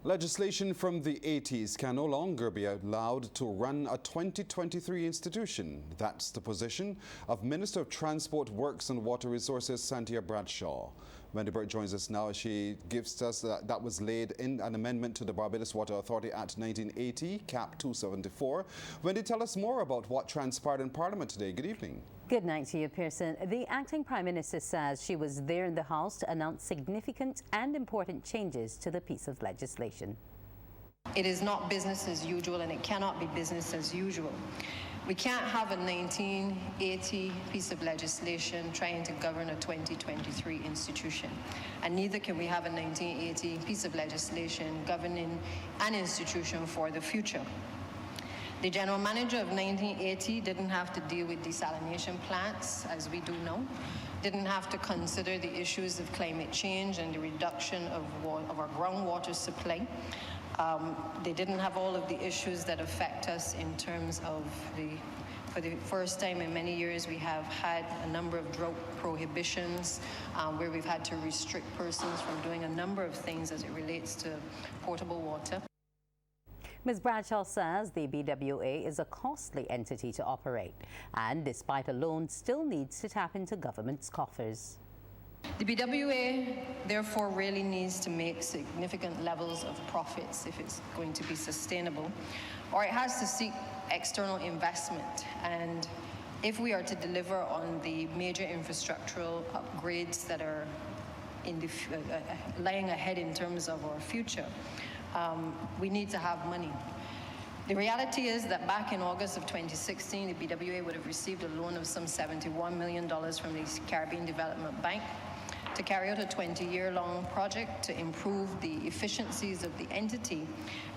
Legislation from the 80s can no longer be allowed to run a 2023 institution. That's the position of Minister of Transport, Works and Water Resources Santia Bradshaw. Wendy Burke joins us now. She gives us that was laid in an amendment to the Barbados Water Authority Act 1980, Cap 274. Wendy, tell us more about what transpired in Parliament today. Good evening. Good night to you, Pearson. The acting Prime Minister says she was there in the House to announce significant and important changes to the piece of legislation. It is not business as usual, and it cannot be business as usual. We can't have a 1980 piece of legislation trying to govern a 2023 institution. And neither can we have a 1980 piece of legislation governing an institution for the future. The general manager of 1980 didn't have to deal with desalination plants, as we do know, didn't have to consider the issues of climate change and the reduction of our groundwater supply. They didn't have all of the issues that affect us in terms of for the first time in many years, we have had a number of drought prohibitions where we've had to restrict persons from doing a number of things as it relates to potable water. Ms. Bradshaw says the BWA is a costly entity to operate and, despite a loan, still needs to tap into government's coffers. The BWA, therefore, really needs to make significant levels of profits if it's going to be sustainable, or it has to seek external investment. And if we are to deliver on the major infrastructural upgrades that are lying ahead in terms of our future, we need to have money. The reality is that back in August of 2016, the BWA would have received a loan of some $71 million from the Caribbean Development Bank to carry out a 20-year-long project to improve the efficiencies of the entity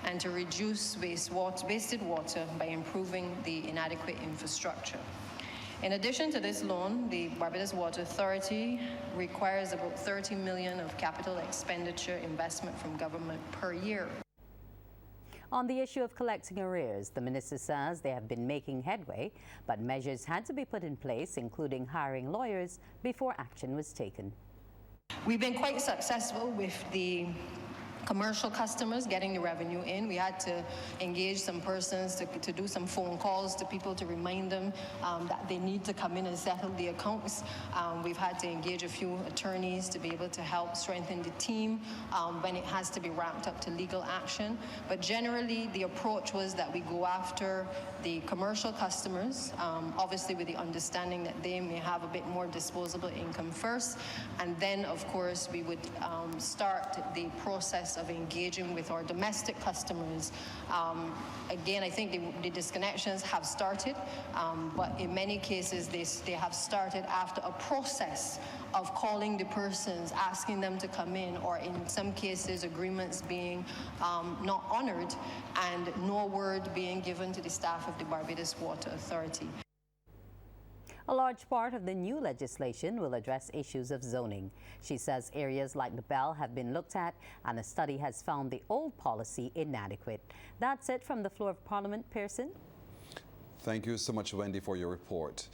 and to reduce wasted water by improving the inadequate infrastructure. In addition to this loan, the Barbados Water Authority requires about $30 million of capital expenditure investment from government per year. On the issue of collecting arrears, the minister says they have been making headway, but measures had to be put in place, including hiring lawyers, before action was taken. We've been quite successful with the commercial customers getting the revenue in. We had to engage some persons to do some phone calls to people to remind them that they need to come in and settle the accounts. We've had to engage a few attorneys to be able to help strengthen the team when it has to be ramped up to legal action. But generally, the approach was that we go after the commercial customers, obviously with the understanding that they may have a bit more disposable income first. And then, of course, we would start the process of engaging with our domestic customers. Again, I think the disconnections have started, but in many cases they have started after a process of calling the persons, asking them to come in, or in some cases agreements being not honored and no word being given to the staff of the Barbados Water Authority. A large part of the new legislation will address issues of zoning. She says areas like the Bell have been looked at and a study has found the old policy inadequate. That's it from the floor of Parliament. Pearson. Thank you so much, Wendy, for your report.